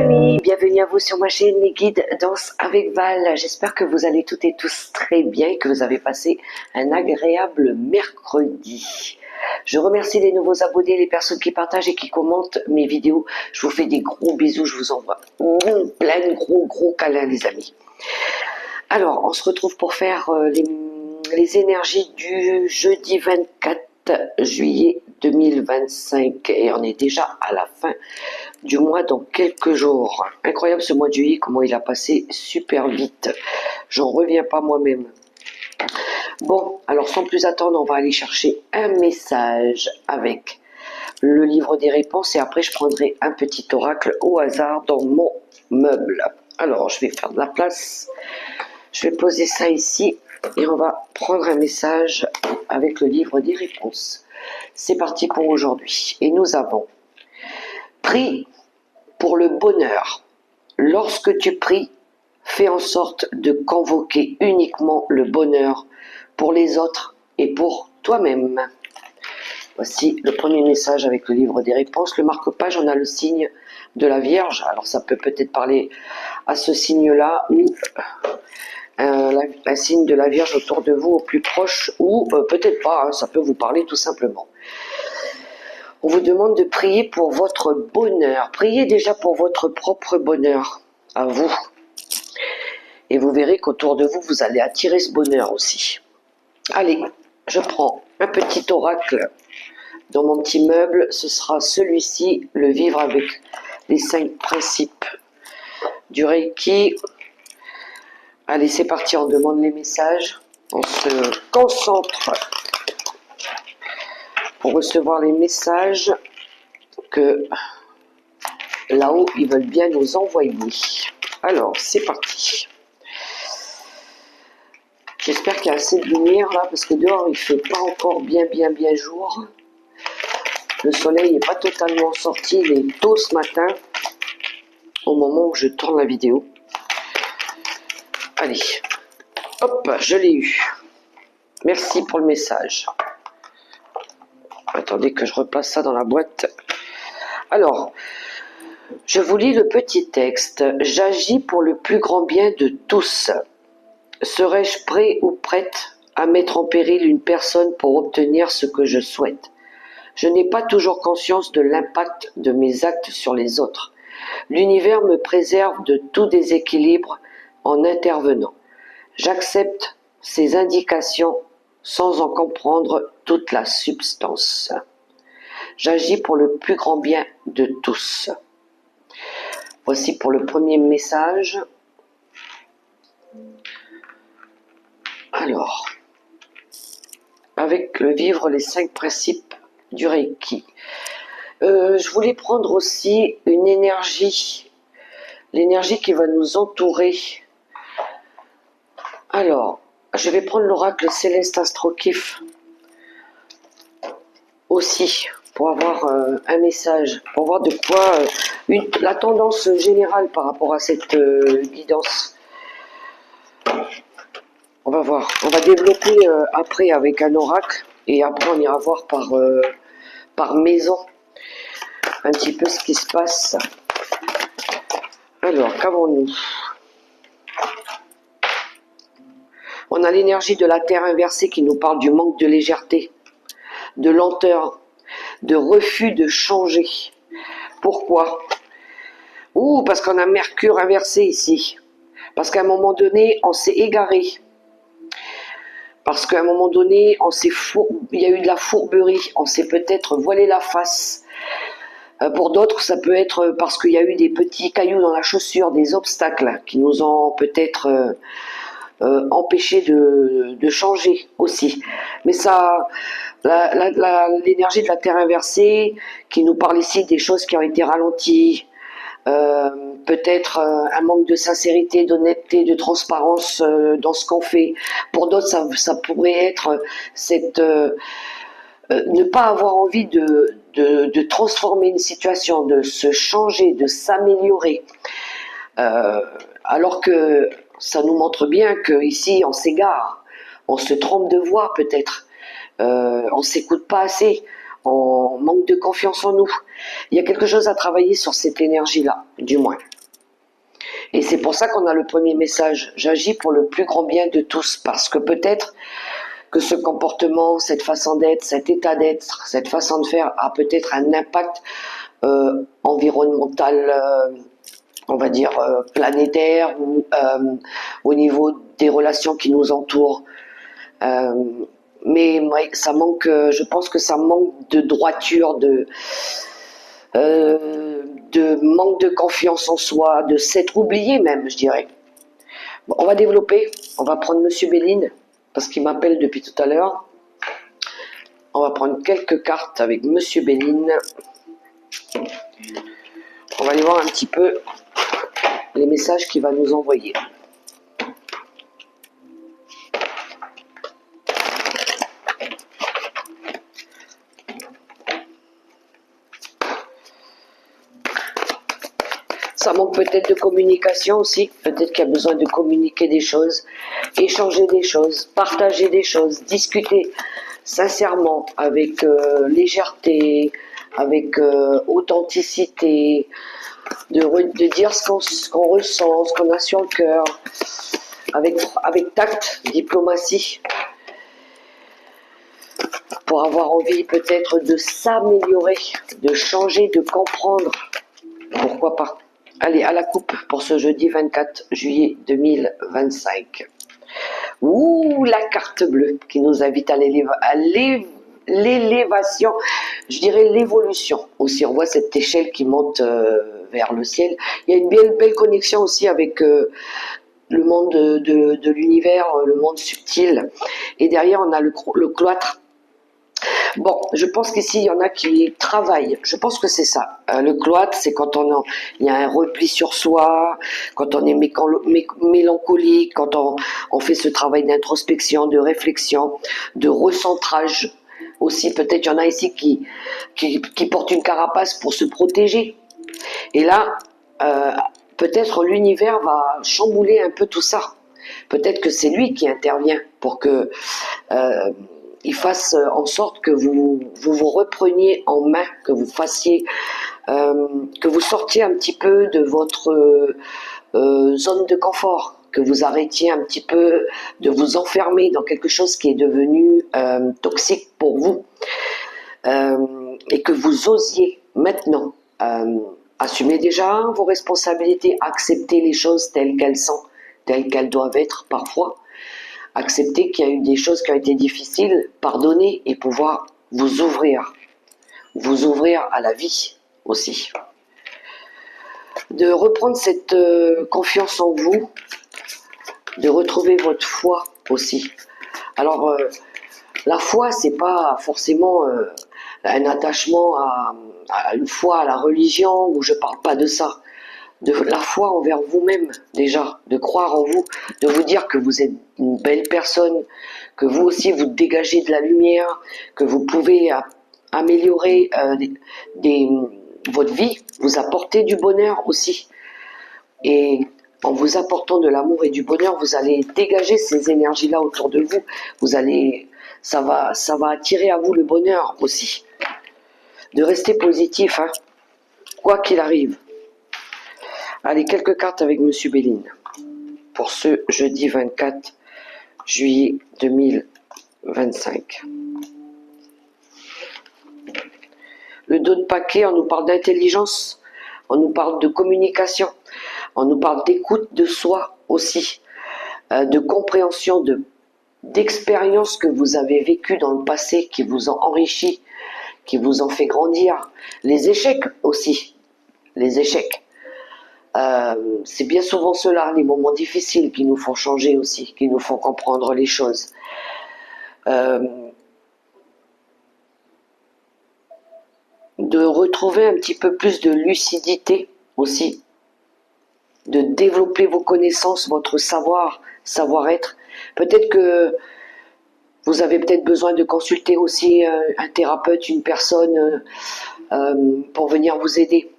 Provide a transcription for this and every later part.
amis, bienvenue à vous sur ma chaîne Les Guides Danse avec Val. J'espère que vous allez toutes et tous très bien et que vous avez passé un agréable mercredi. Je remercie les nouveaux abonnés, les personnes qui partagent et qui commentent mes vidéos. Je vous fais des gros bisous, je vous envoie plein de gros câlins les amis. Alors, on se retrouve pour faire les énergies du jeudi 24 juillet 2025 et on est déjà à la fin du mois dans quelques jours. Incroyable ce mois de juillet, comment il a passé super vite. J'en reviens pas moi-même. Bon, alors sans plus attendre, on va aller chercher un message avec le livre des réponses et après je prendrai un petit oracle au hasard dans mon meuble. Alors, je vais faire de la place. Je vais poser ça ici et on va prendre un message avec le livre des réponses. C'est parti pour aujourd'hui. Et nous avons prie pour le bonheur. Lorsque tu pries, fais en sorte de convoquer uniquement le bonheur pour les autres et pour toi-même. Voici le premier message avec le livre des réponses. Le marque-page, on a le signe de la Vierge. Alors ça peut peut-être parler à ce signe-là ou un signe de la Vierge autour de vous au plus proche ou peut-être pas, hein, ça peut vous parler tout simplement. On vous demande de prier pour votre bonheur. Priez déjà pour votre propre bonheur à vous. Et vous verrez qu'autour de vous, vous allez attirer ce bonheur aussi. Allez, je prends un petit oracle dans mon petit meuble. Ce sera celui-ci, le vivre avec les 5 principes du Reiki. Allez, c'est parti, on demande les messages. On se concentre pour recevoir les messages que là-haut, ils veulent bien nous envoyer. Alors, c'est parti. J'espère qu'il y a assez de lumière là, parce que dehors, il ne fait pas encore bien jour. Le soleil n'est pas totalement sorti, il est tôt ce matin, au moment où je tourne la vidéo. Allez, hop, je l'ai eu. Merci pour le message. Attendez que je replace ça dans la boîte. Alors, je vous lis le petit texte. J'agis pour le plus grand bien de tous. Serais-je prêt ou prête à mettre en péril une personne pour obtenir ce que je souhaite? Je n'ai pas toujours conscience de l'impact de mes actes sur les autres. L'univers me préserve de tout déséquilibre en intervenant. J'accepte ces indications sans en comprendre toute la substance. J'agis pour le plus grand bien de tous. Voici pour le premier message. Alors, avec le vivre les 5 principes du Reiki. Je voulais prendre aussi une énergie, l'énergie qui va nous entourer. Alors, je vais prendre l'oracle Céleste Astrokif aussi, pour avoir un message, pour voir de quoi, la tendance générale par rapport à cette guidance. On va voir, on va développer après avec un oracle, et après on ira voir par maison, un petit peu ce qui se passe. Alors, qu'avons-nous? On a l'énergie de la Terre inversée qui nous parle du manque de légèreté, de lenteur, de refus de changer. Pourquoi? Parce qu'on a Mercure inversé ici. Parce qu'à un moment donné, on s'est égaré. Parce qu'à un moment donné, il y a eu de la fourberie. On s'est peut-être voilé la face. Pour d'autres, ça peut être parce qu'il y a eu des petits cailloux dans la chaussure, des obstacles qui nous ont peut-être empêchés de changer aussi. Mais ça, l'énergie de la Terre inversée, qui nous parle ici des choses qui ont été ralenties, peut-être un manque de sincérité, d'honnêteté, de transparence dans ce qu'on fait. Pour d'autres, ça pourrait être ne pas avoir envie de transformer une situation, de se changer, de s'améliorer. Alors que ça nous montre bien qu'ici, on s'égare, on se trompe de voie peut-être, on ne s'écoute pas assez, on manque de confiance en nous. Il y a quelque chose à travailler sur cette énergie-là, du moins. Et c'est pour ça qu'on a le premier message. J'agis pour le plus grand bien de tous, parce que peut-être que ce comportement, cette façon d'être, cet état d'être, cette façon de faire a peut-être un impact environnemental, on va dire planétaire, ou au niveau des relations qui nous entourent. Mais ouais, ça manque, je pense que ça manque de droiture, de manque de confiance en soi, de s'être oublié même, je dirais. Bon, on va développer, on va prendre Monsieur Béline, parce qu'il m'appelle depuis tout à l'heure. On va prendre quelques cartes avec Monsieur Béline. On va aller voir un petit peu les messages qu'il va nous envoyer. Ça manque peut-être de communication aussi, peut-être qu'il y a besoin de communiquer des choses, échanger des choses, partager des choses, discuter sincèrement, avec légèreté, avec authenticité, de dire ce qu'on ressent, ce qu'on a sur le cœur, avec tact, diplomatie, pour avoir envie peut-être de s'améliorer, de changer, de comprendre, pourquoi pas. Allez, à la coupe pour ce jeudi 24 juillet 2025. Ouh, la carte bleue qui nous invite à l'élévation, je dirais l'évolution. Aussi, on voit cette échelle qui monte vers le ciel. Il y a une belle connexion aussi avec le monde de l'univers, le monde subtil. Et derrière, on a le cloître. Bon, je pense qu'ici, il y en a qui travaillent. Je pense que c'est ça. Le cloître, c'est quand il y a un repli sur soi, quand on est mélancolique, quand on fait ce travail d'introspection, de réflexion, de recentrage. Aussi, peut-être il y en a ici qui portent une carapace pour se protéger. Et là, peut-être l'univers va chambouler un peu tout ça. Peut-être que c'est lui qui intervient pour que il fasse en sorte que vous repreniez en main, que vous fassiez, que vous sortiez un petit peu de votre zone de confort, que vous arrêtiez un petit peu de vous enfermer dans quelque chose qui est devenu toxique pour vous, et que vous osiez maintenant assumer déjà vos responsabilités, accepter les choses telles qu'elles sont, telles qu'elles doivent être parfois, accepter qu'il y a eu des choses qui ont été difficiles, pardonner et pouvoir vous ouvrir à la vie aussi. De reprendre cette confiance en vous, de retrouver votre foi aussi. Alors, la foi, c'est pas forcément un attachement à une foi, à la religion, où je parle pas de ça. De la foi envers vous-même déjà, de croire en vous, de vous dire que vous êtes une belle personne, que vous aussi vous dégagez de la lumière, que vous pouvez améliorer votre vie, vous apporter du bonheur aussi. Et en vous apportant de l'amour et du bonheur, vous allez dégager ces énergies-là autour de vous. Ça va attirer à vous le bonheur aussi. De rester positif, hein, quoi qu'il arrive. Allez, quelques cartes avec Monsieur Béline pour ce jeudi 24 juillet 2025. Le dos de paquet, on nous parle d'intelligence, on nous parle de communication, on nous parle d'écoute de soi aussi, de compréhension, d'expériences que vous avez vécues dans le passé, qui vous ont enrichi, qui vous ont fait grandir. Les échecs aussi, les échecs. C'est bien souvent cela, les moments difficiles qui nous font changer aussi, qui nous font comprendre les choses. De retrouver un petit peu plus de lucidité aussi, de développer vos connaissances, votre savoir-être. Peut-être que vous avez peut-être besoin de consulter aussi un thérapeute, une personne pour venir vous aider.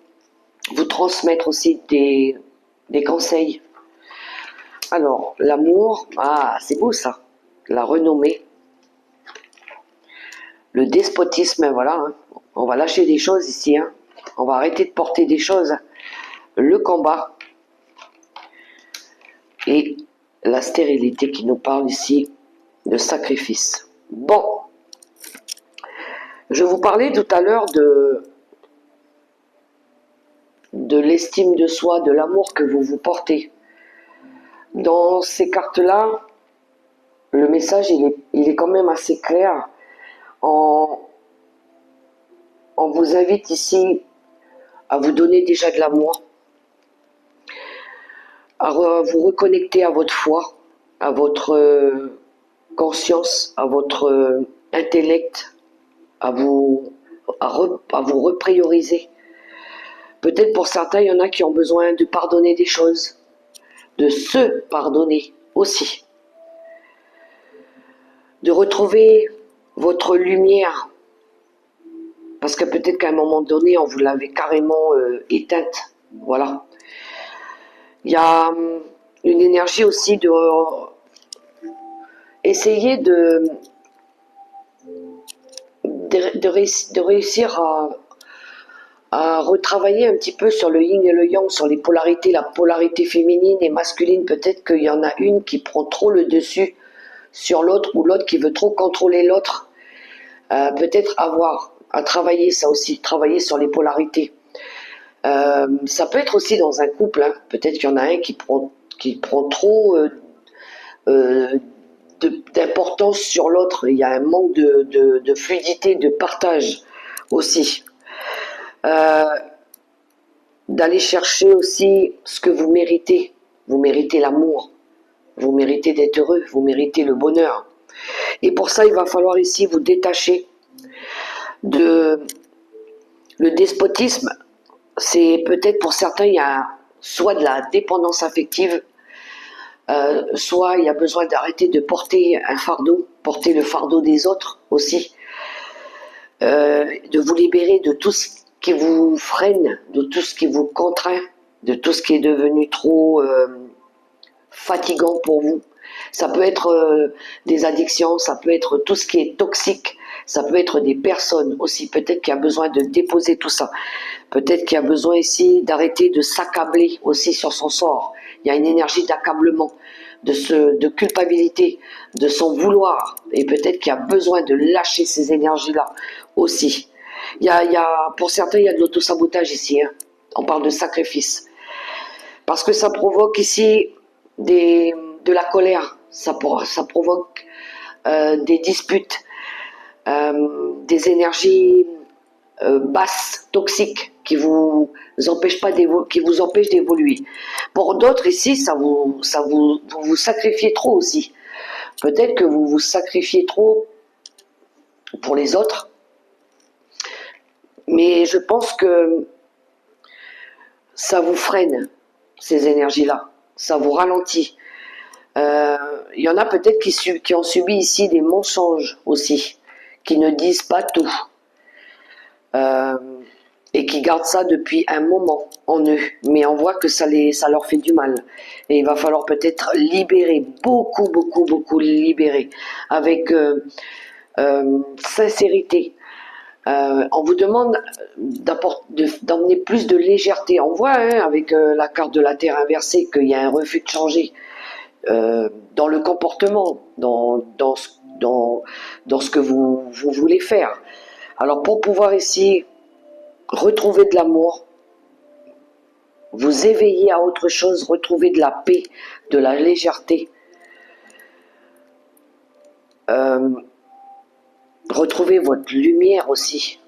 Vous transmettre aussi des conseils. Alors, l'amour, c'est beau ça. La renommée. Le despotisme, voilà. Hein. On va lâcher des choses ici. Hein. On va arrêter de porter des choses. Le combat. et la stérilité qui nous parle ici de sacrifice. Bon, je vous parlais tout à l'heure de l'estime de soi, de l'amour que vous vous portez. Dans ces cartes-là, le message il est quand même assez clair. On vous invite ici à vous donner déjà de l'amour, à vous reconnecter à votre foi, à votre conscience, à votre intellect, à vous reprioriser. Peut-être pour certains, il y en a qui ont besoin de pardonner des choses, de se pardonner aussi, de retrouver votre lumière, parce que peut-être qu'à un moment donné, on vous l'avait carrément éteinte. Voilà. Il y a une énergie aussi de essayer de réussir à retravailler un petit peu sur le yin et le yang, sur les polarités, la polarité féminine et masculine. Peut-être qu'il y en a une qui prend trop le dessus sur l'autre, ou l'autre qui veut trop contrôler l'autre. Peut-être avoir à travailler ça aussi, travailler sur les polarités. Ça peut être aussi dans un couple, hein. Peut-être qu'il y en a un qui prend trop d'importance sur l'autre. Il y a un manque de fluidité, de partage aussi. D'aller chercher aussi ce que vous méritez. Vous méritez l'amour, vous méritez d'être heureux, vous méritez le bonheur. Et pour ça, il va falloir ici vous détacher de le despotisme. C'est peut-être pour certains, il y a soit de la dépendance affective, soit il y a besoin d'arrêter de porter un fardeau, porter le fardeau des autres aussi, de vous libérer de tout ce qui vous freine, de tout ce qui vous contraint, de tout ce qui est devenu trop fatigant pour vous. Ça peut être des addictions, ça peut être tout ce qui est toxique, ça peut être des personnes aussi. Peut-être qu'il y a besoin de déposer tout ça. Peut-être qu'il y a besoin ici d'arrêter de s'accabler aussi sur son sort. Il y a une énergie d'accablement, de culpabilité, de son vouloir. Et peut-être qu'il y a besoin de lâcher ces énergies-là aussi. Pour certains, il y a de l'autosabotage ici. Hein. On parle de sacrifice. Parce que ça provoque ici de la colère, ça provoque des disputes, des énergies basses, toxiques, qui vous empêchent d'évoluer. Pour d'autres ici, vous sacrifiez trop aussi. Peut-être que vous vous sacrifiez trop pour les autres, mais je pense que ça vous freine, ces énergies-là, ça vous ralentit. Il y en a peut-être qui ont subi ici des mensonges aussi, qui ne disent pas tout, et qui gardent ça depuis un moment en eux, mais on voit que ça leur fait du mal. Et il va falloir peut-être libérer, beaucoup libérer, avec sincérité. On vous demande d'emmener plus de légèreté. On voit avec la carte de la Terre inversée qu'il y a un refus de changer. Dans le comportement, dans ce que vous voulez faire. Alors pour pouvoir ici retrouver de l'amour, vous éveiller à autre chose, retrouver de la paix, de la légèreté, retrouver votre lumière aussi,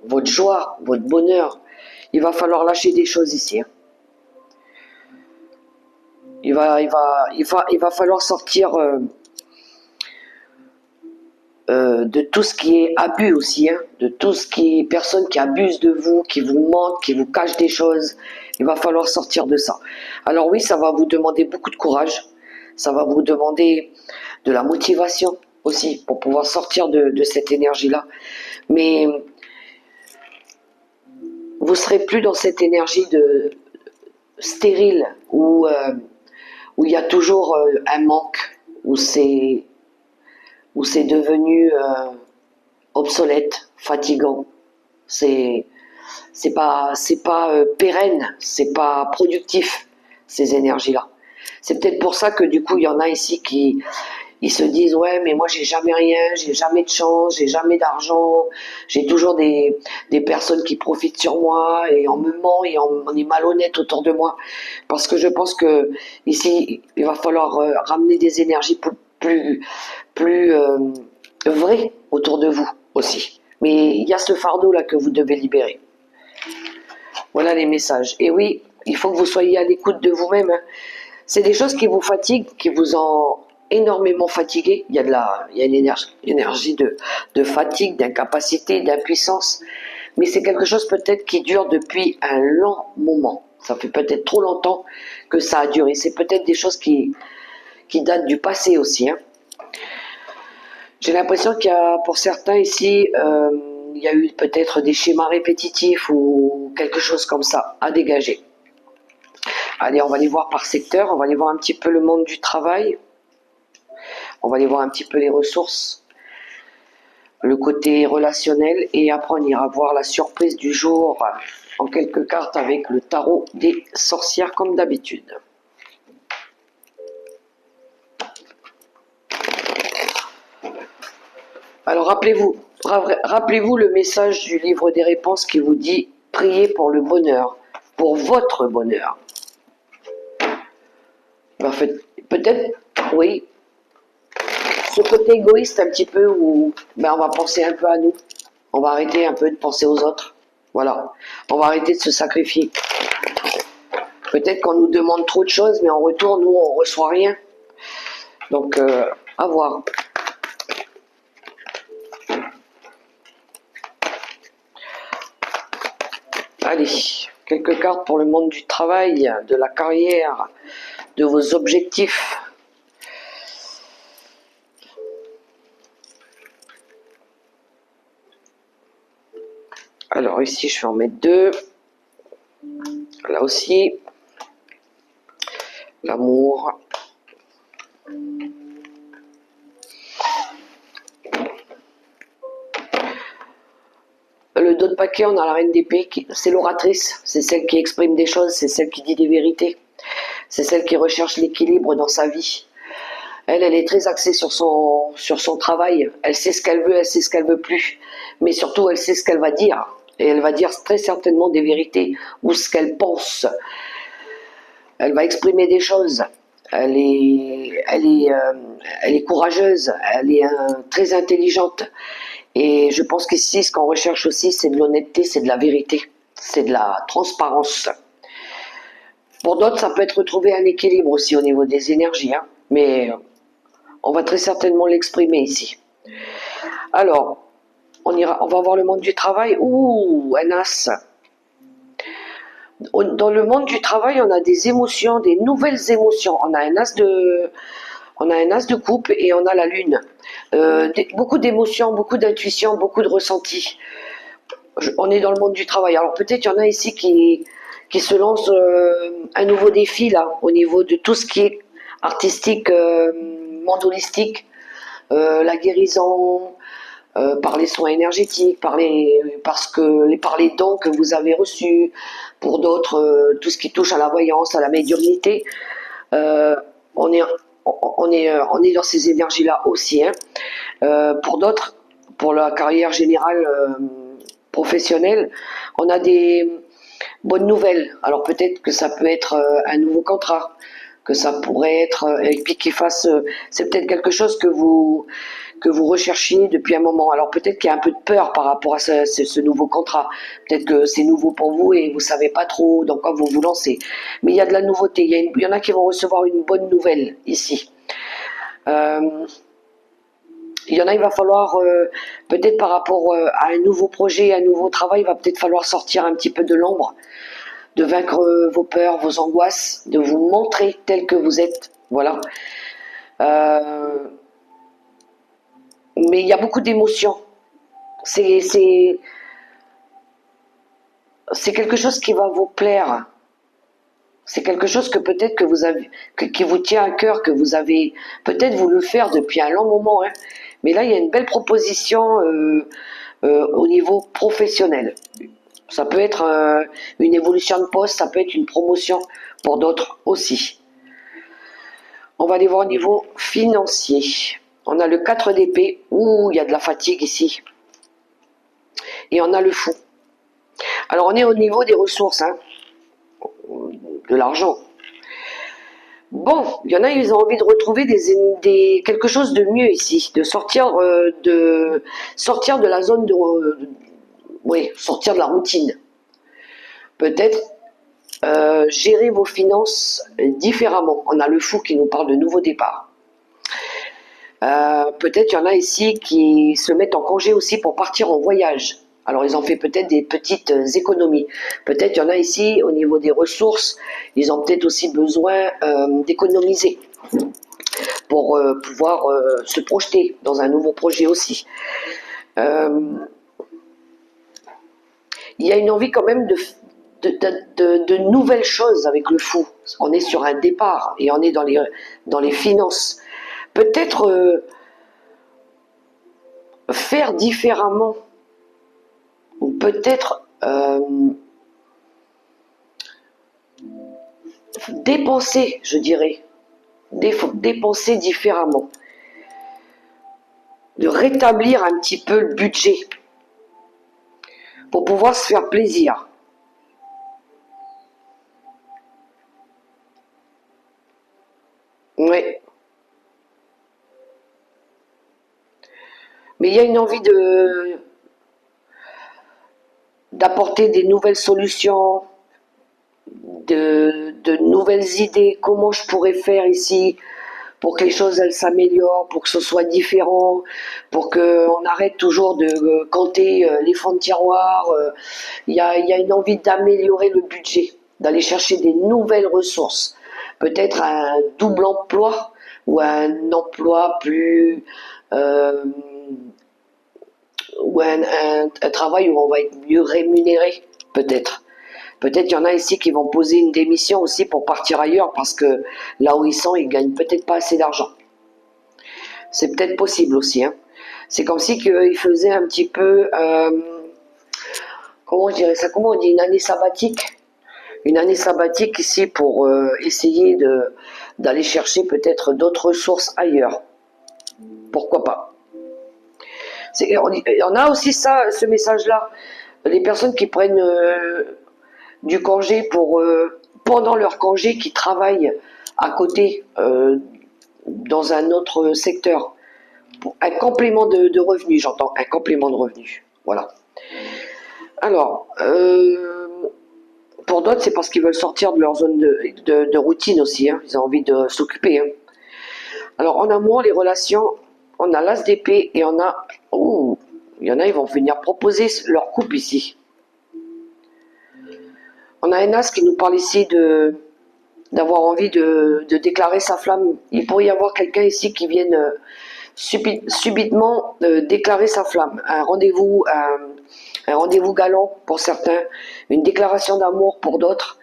votre joie, votre bonheur. Il va falloir lâcher des choses ici. Hein. Il va falloir sortir de tout ce qui est abus aussi, hein, de tout ce qui est personnes qui abusent de vous, qui vous mentent, qui vous cachent des choses. Il va falloir sortir de ça. Alors oui, ça va vous demander beaucoup de courage, ça va vous demander de la motivation aussi pour pouvoir sortir de cette énergie-là. Mais vous serez plus dans cette énergie de stérile où il y a toujours un manque, où c'est devenu obsolète, fatigant. C'est pas pérenne, c'est pas productif, ces énergies-là. C'est peut-être pour ça que du coup, il y en a ici qui ils se disent ouais mais moi j'ai jamais rien, j'ai jamais de chance, j'ai jamais d'argent, j'ai toujours des personnes qui profitent sur moi et on me ment et on est malhonnête autour de moi parce que je pense que ici il va falloir ramener des énergies plus vraies autour de vous aussi. Mais il y a ce fardeau là que vous devez libérer. Voilà les messages. Et oui, il faut que vous soyez à l'écoute de vous-même, hein. C'est des choses qui vous fatiguent, qui vous ont énormément fatigué. Il y a une énergie de fatigue, d'incapacité, d'impuissance. Mais c'est quelque chose peut-être qui dure depuis un long moment. Ça fait peut-être trop longtemps que ça a duré. C'est peut-être des choses qui datent du passé aussi, hein. J'ai l'impression qu'il y a, pour certains ici, il y a eu peut-être des schémas répétitifs ou quelque chose comme ça à dégager. Allez, on va les voir par secteur, on va aller voir un petit peu le monde du travail, on va aller voir un petit peu les ressources, le côté relationnel, et après on ira voir la surprise du jour en quelques cartes avec le tarot des sorcières comme d'habitude. Alors rappelez-vous le message du livre des réponses qui vous dit « Priez pour le bonheur, pour votre bonheur ». En fait, peut-être, oui, ce côté égoïste un petit peu où ben, on va penser un peu à nous. On va arrêter un peu de penser aux autres. Voilà. On va arrêter de se sacrifier. Peut-être qu'on nous demande trop de choses, mais en retour, nous, on reçoit rien. Donc, à voir. Allez, quelques cartes pour le monde du travail, de la carrière, de vos objectifs. Alors ici, je vais en mettre deux. Là aussi, l'amour. Le dos de paquet, on a la reine d'épée, c'est l'oratrice, c'est celle qui exprime des choses, c'est celle qui dit des vérités, c'est celle qui recherche l'équilibre dans sa vie. Elle est très axée sur son travail, elle sait ce qu'elle veut, elle sait ce qu'elle veut plus, mais surtout elle sait ce qu'elle va dire, et elle va dire très certainement des vérités, ou ce qu'elle pense. Elle va exprimer des choses, elle est courageuse, elle est très intelligente. Et je pense qu'ici, ce qu'on recherche aussi, c'est de l'honnêteté, c'est de la vérité, c'est de la transparence. Pour d'autres, ça peut être trouver un équilibre aussi au niveau des énergies, hein, mais on va très certainement l'exprimer ici. Alors, on va voir le monde du travail. Ouh, un as. Dans le monde du travail, on a des émotions, des nouvelles émotions. On a un as de coupe et on a la lune. Beaucoup d'émotions, beaucoup d'intuition, beaucoup de ressentis. On est dans le monde du travail. Alors peut-être il y en a ici qui se lancent un nouveau défi là, au niveau de tout ce qui est artistique, monde holistique, la guérison, par les soins énergétiques, par les dons que vous avez reçus. Pour d'autres, tout ce qui touche à la voyance, à la médiumnité. On est dans ces énergies-là aussi, hein. Pour d'autres, pour la carrière générale professionnelle, on a des bonnes nouvelles. Alors peut-être que ça peut être un nouveau contrat, que ça pourrait être, et puis qu'il fasse, c'est peut-être quelque chose que vous recherchiez depuis un moment. Alors peut-être qu'il y a un peu de peur par rapport à ce nouveau contrat. Peut-être que c'est nouveau pour vous et vous savez pas trop dans quoi vous vous lancez. Mais il y a de la nouveauté. Il y en a qui vont recevoir une bonne nouvelle ici. Il y en a, il va falloir, peut-être par rapport à un nouveau projet, un nouveau travail, il va peut-être falloir sortir un petit peu de l'ombre, de vaincre vos peurs, vos angoisses, de vous montrer tel que vous êtes. Voilà. Mais il y a beaucoup d'émotions. C'est quelque chose qui va vous plaire. C'est quelque chose que peut-être que vous avez, qui vous tient à cœur, que vous avez peut-être voulu faire depuis un long moment, hein. Mais là, il y a une belle proposition au niveau professionnel. Ça peut être une évolution de poste, ça peut être une promotion pour d'autres aussi. On va aller voir au niveau financier. On a le 4 d'épée, où il y a de la fatigue ici. Et on a le fou. Alors on est au niveau des ressources, hein, de l'argent. Bon, il y en a, ils ont envie de retrouver quelque chose de mieux ici, de sortir de la zone oui, sortir de la routine. Peut-être gérer vos finances différemment. On a le fou qui nous parle de nouveau départ. Peut-être il y en a ici qui se mettent en congé aussi pour partir en voyage. Alors ils ont fait peut-être des petites économies. Peut-être il y en a ici au niveau des ressources, ils ont peut-être aussi besoin d'économiser pour pouvoir se projeter dans un nouveau projet aussi. Il y a une envie quand même de nouvelles choses avec le fou. On est sur un départ et on est dans les finances. Peut-être faire différemment, ou peut-être dépenser, je dirais, dépenser différemment, de rétablir un petit peu le budget pour pouvoir se faire plaisir. Oui. Mais il y a une envie d'apporter des nouvelles solutions, de nouvelles idées, comment je pourrais faire ici pour que les choses elles s'améliorent, pour que ce soit différent, pour qu'on arrête toujours de compter les fonds de tiroir. Il y a une envie d'améliorer le budget, d'aller chercher des nouvelles ressources, peut-être un double emploi ou un emploi plus ou un travail où on va être mieux rémunéré, peut-être. Peut-être il y en a ici qui vont poser une démission aussi pour partir ailleurs parce que là où ils sont, ils gagnent peut-être pas assez d'argent. C'est peut-être possible aussi. Hein. C'est comme si qu'ils faisaient un petit peu, comment je dirais ça, comment on dit, une année sabbatique. Une année sabbatique ici pour essayer d'aller chercher peut-être d'autres ressources ailleurs. Pourquoi pas. On a aussi ça, ce message-là. Les personnes qui prennent du congé pendant leur congé, qui travaillent à côté dans un autre secteur. Un complément de revenus, j'entends, un complément de revenus. Voilà. Alors, pour d'autres, c'est parce qu'ils veulent sortir de leur zone de routine aussi. Hein. Ils ont envie de s'occuper. Hein. Alors, en amour, les relations, on a l'as d'épée et on a... Oh, il y en a, ils vont venir proposer leur couple ici. On a un as qui nous parle ici d'avoir envie de déclarer sa flamme. Il pourrait y avoir quelqu'un ici qui vienne subitement déclarer sa flamme. Un rendez-vous galant pour certains, une déclaration d'amour pour d'autres.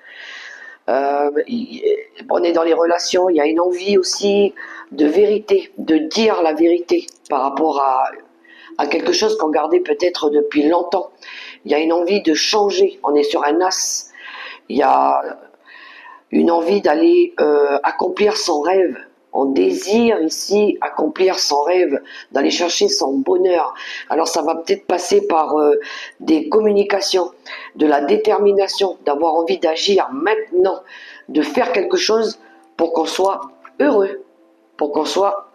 On est dans les relations, il y a une envie aussi de vérité, de dire la vérité par rapport à quelque chose qu'on gardait peut-être depuis longtemps. Il y a une envie de changer, on est sur un as. Il y a une envie d'aller accomplir son rêve. On désire ici accomplir son rêve, d'aller chercher son bonheur. Alors ça va peut-être passer par des communications, de la détermination, d'avoir envie d'agir maintenant, de faire quelque chose pour qu'on soit heureux, pour qu'on soit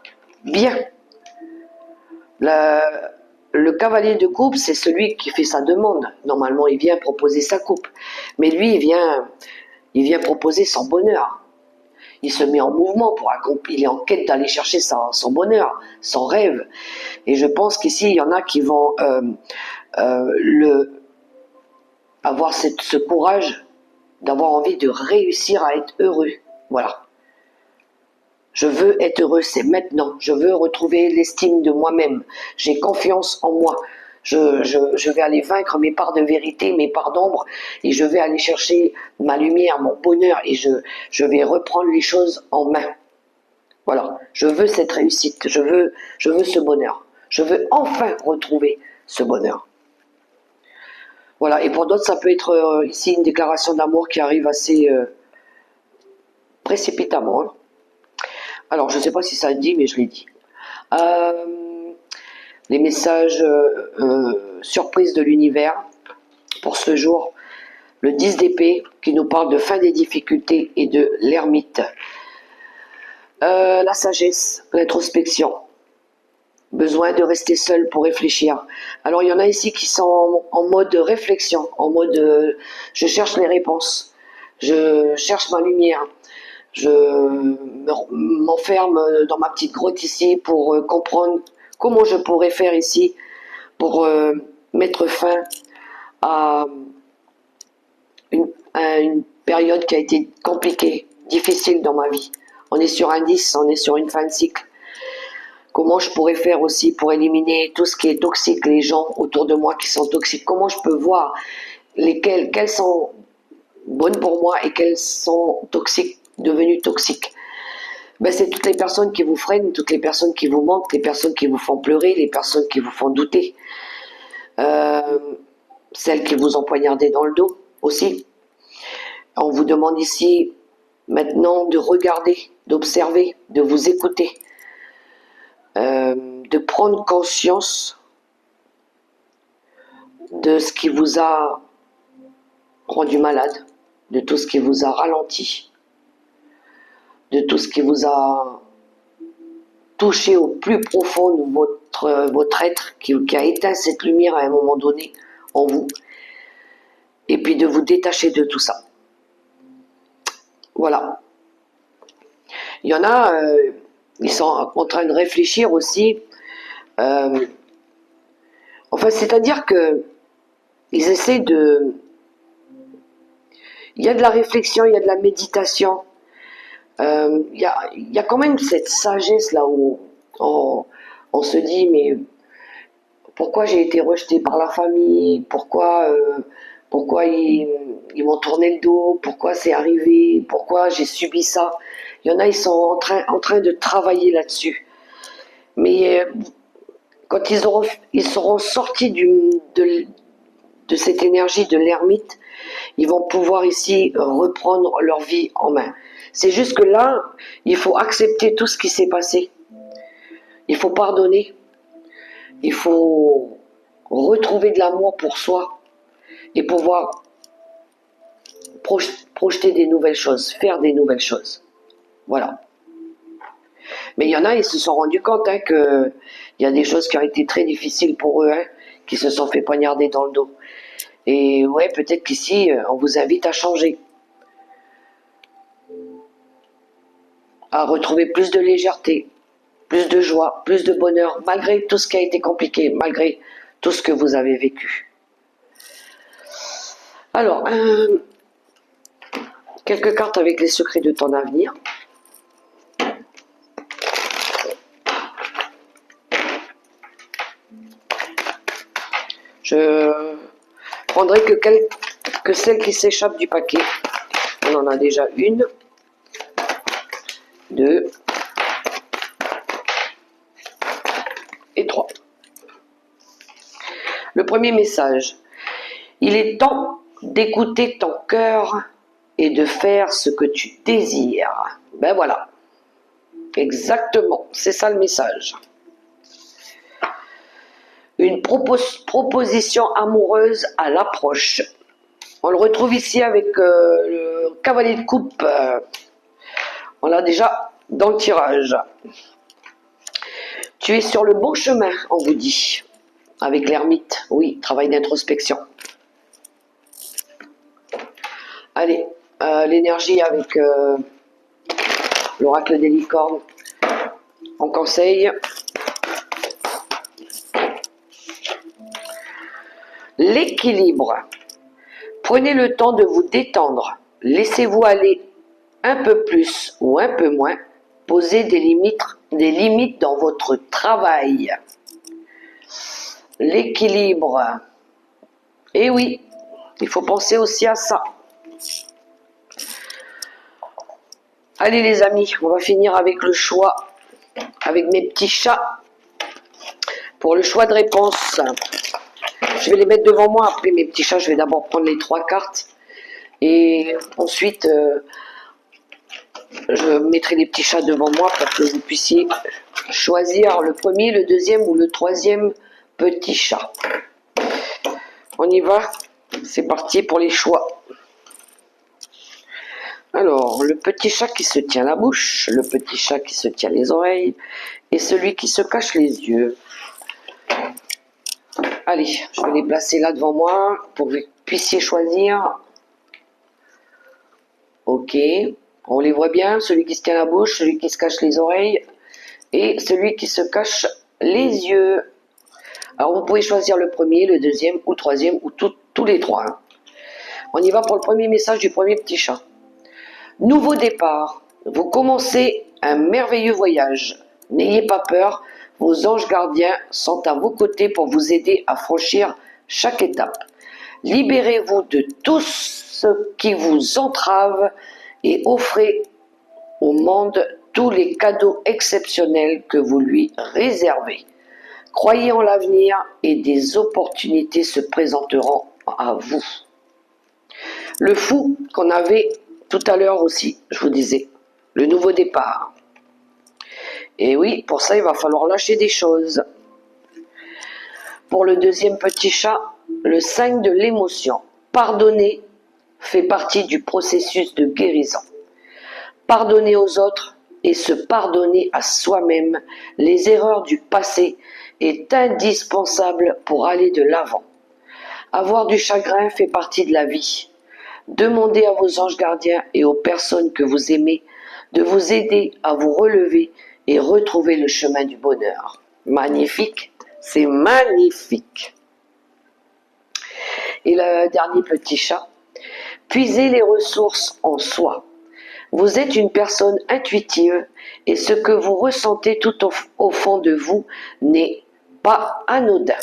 bien. Le cavalier de coupe, c'est celui qui fait sa demande. Normalement, il vient proposer sa coupe. Mais lui, il vient proposer son bonheur. Il se met en mouvement pour accomplir, il est en quête d'aller chercher son bonheur, son rêve. Et je pense qu'ici, il y en a qui vont avoir ce courage d'avoir envie de réussir à être heureux. Voilà. Je veux être heureux, c'est maintenant. Je veux retrouver l'estime de moi-même. J'ai confiance en moi. Je vais aller vaincre mes parts de vérité, mes parts d'ombre, et je vais aller chercher ma lumière, mon bonheur, et je vais reprendre les choses en main. Voilà, je veux cette réussite, je veux ce bonheur. Je veux enfin retrouver ce bonheur. Voilà, et pour d'autres, ça peut être ici une déclaration d'amour qui arrive assez précipitamment. Hein. Alors, je ne sais pas si ça le dit, mais je l'ai dit. Les messages surprises de l'univers pour ce jour. Le 10 d'épée qui nous parle de fin des difficultés et de l'ermite. La sagesse, l'introspection. Besoin de rester seul pour réfléchir. Alors il y en a ici qui sont en mode réflexion, en mode je cherche les réponses, je cherche ma lumière, je m'enferme dans ma petite grotte ici pour comprendre comment je pourrais faire ici pour mettre fin à une période qui a été compliquée, difficile dans ma vie. On est sur un 10, on est sur une fin de cycle. Comment je pourrais faire aussi pour éliminer tout ce qui est toxique, les gens autour de moi qui sont toxiques. Comment je peux voir quelles sont bonnes pour moi et quelles sont toxiques, devenues toxiques. Ben, c'est toutes les personnes qui vous freinent, toutes les personnes qui vous manquent, les personnes qui vous font pleurer, les personnes qui vous font douter. Celles qui vous ont poignardé dans le dos aussi. On vous demande ici maintenant de regarder, d'observer, de vous écouter. De prendre conscience de ce qui vous a rendu malade, de tout ce qui vous a ralenti, de tout ce qui vous a touché au plus profond de votre être, qui a éteint cette lumière à un moment donné en vous, et puis de vous détacher de tout ça. Voilà. Il y en a, ils sont en train de réfléchir aussi. Enfin, c'est-à-dire que ils essaient de... Il y a de la réflexion, il y a de la méditation. Il y a quand même cette sagesse là où on se dit, mais pourquoi j'ai été rejetée par la famille? Pourquoi ils m'ont tourné le dos? Pourquoi c'est arrivé? Pourquoi j'ai subi ça? Il y en a, ils sont en train de travailler là-dessus. Mais quand ils seront sortis de cette énergie de l'ermite, ils vont pouvoir ici reprendre leur vie en main. C'est juste que là, il faut accepter tout ce qui s'est passé. Il faut pardonner. Il faut retrouver de l'amour pour soi et pouvoir projeter des nouvelles choses, faire des nouvelles choses. Voilà. Mais il y en a, ils se sont rendus compte qu'il y a des choses qui ont été très difficiles pour eux, qui se sont fait poignarder dans le dos. Et ouais, peut-être qu'ici, on vous invite à changer. À retrouver plus de légèreté, plus de joie, plus de bonheur, malgré tout ce qui a été compliqué, malgré tout ce que vous avez vécu. Alors, quelques cartes avec les secrets de ton avenir. Je prendrai que celle qui s'échappe du paquet. On en a déjà une, deux et trois. Le premier message. Il est temps d'écouter ton cœur et de faire ce que tu désires. Ben voilà. Exactement. C'est ça le message. Une proposition amoureuse à l'approche. On le retrouve ici avec le cavalier de coupe. On l'a déjà dans le tirage. Tu es sur le bon chemin, on vous dit. Avec l'ermite, oui, travail d'introspection. Allez, l'énergie avec l'oracle des licornes. On conseille. L'équilibre. Prenez le temps de vous détendre. Laissez-vous aller un peu plus ou un peu moins. Posez des limites dans votre travail. L'équilibre. Et oui, il faut penser aussi à ça. Allez les amis, on va finir avec le choix, avec mes petits chats. Pour le choix de réponse, je vais les mettre devant moi. Après mes petits chats, je vais d'abord prendre les trois cartes. Et ensuite, je mettrai les petits chats devant moi pour que vous puissiez choisir le premier, le deuxième ou le troisième petit chat. On y va? C'est parti pour les choix. Alors, le petit chat qui se tient la bouche, le petit chat qui se tient les oreilles et celui qui se cache les yeux. Allez, je vais les placer là devant moi pour que vous puissiez choisir. Ok, on les voit bien, celui qui se tient la bouche, celui qui se cache les oreilles et celui qui se cache les yeux. Alors vous pouvez choisir le premier, le deuxième ou le troisième ou tous les trois. Hein. On y va pour le premier message du premier petit chat. Nouveau départ, vous commencez un merveilleux voyage. N'ayez pas peur, vos anges gardiens sont à vos côtés pour vous aider à franchir chaque étape. Libérez-vous de tout ce qui vous entrave et offrez au monde tous les cadeaux exceptionnels que vous lui réservez. Croyez en l'avenir et des opportunités se présenteront à vous. Le fou qu'on avait tout à l'heure aussi, je vous disais, le nouveau départ. Et oui, pour ça, il va falloir lâcher des choses. Pour le deuxième petit chat, le 5 de l'émotion. Pardonner fait partie du processus de guérison. Pardonner aux autres et se pardonner à soi-même les erreurs du passé est indispensable pour aller de l'avant. Avoir du chagrin fait partie de la vie. Demandez à vos anges gardiens et aux personnes que vous aimez de vous aider à vous relever et retrouver le chemin du bonheur. Magnifique, c'est magnifique. Et le dernier petit chat, puisez les ressources en soi. Vous êtes une personne intuitive et ce que vous ressentez tout au fond de vous n'est pas anodin.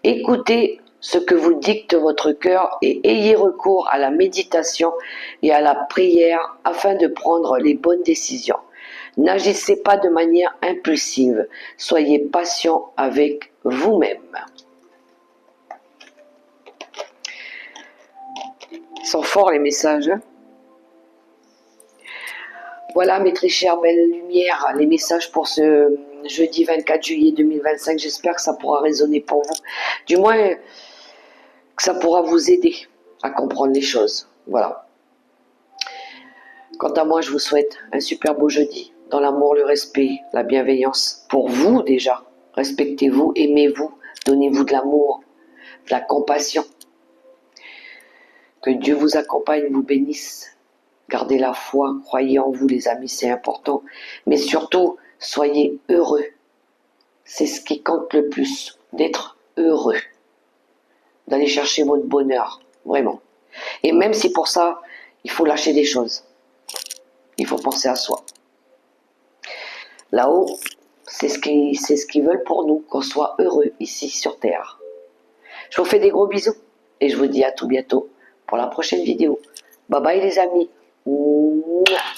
Écoutez ce que vous dicte votre cœur et ayez recours à la méditation et à la prière afin de prendre les bonnes décisions. N'agissez pas de manière impulsive, soyez patient avec vous-même. Ils sont forts les messages. Hein? Voilà mes très chères belles lumières, les messages pour ce jeudi 24 juillet 2025. J'espère que ça pourra résonner pour vous. Du moins, que ça pourra vous aider à comprendre les choses. Voilà. Quant à moi, je vous souhaite un super beau jeudi, dans l'amour, le respect, la bienveillance. Pour vous déjà, respectez-vous, aimez-vous, donnez-vous de l'amour, de la compassion. Que Dieu vous accompagne, vous bénisse. Gardez la foi, croyez en vous les amis, c'est important. Mais surtout, soyez heureux. C'est ce qui compte le plus, d'être heureux. D'aller chercher votre bonheur, vraiment. Et même si pour ça, il faut lâcher des choses. Il faut penser à soi. Là-haut, c'est ce qu'ils veulent pour nous, qu'on soit heureux ici sur Terre. Je vous fais des gros bisous et je vous dis à tout bientôt pour la prochaine vidéo. Bye bye les amis. Mouah.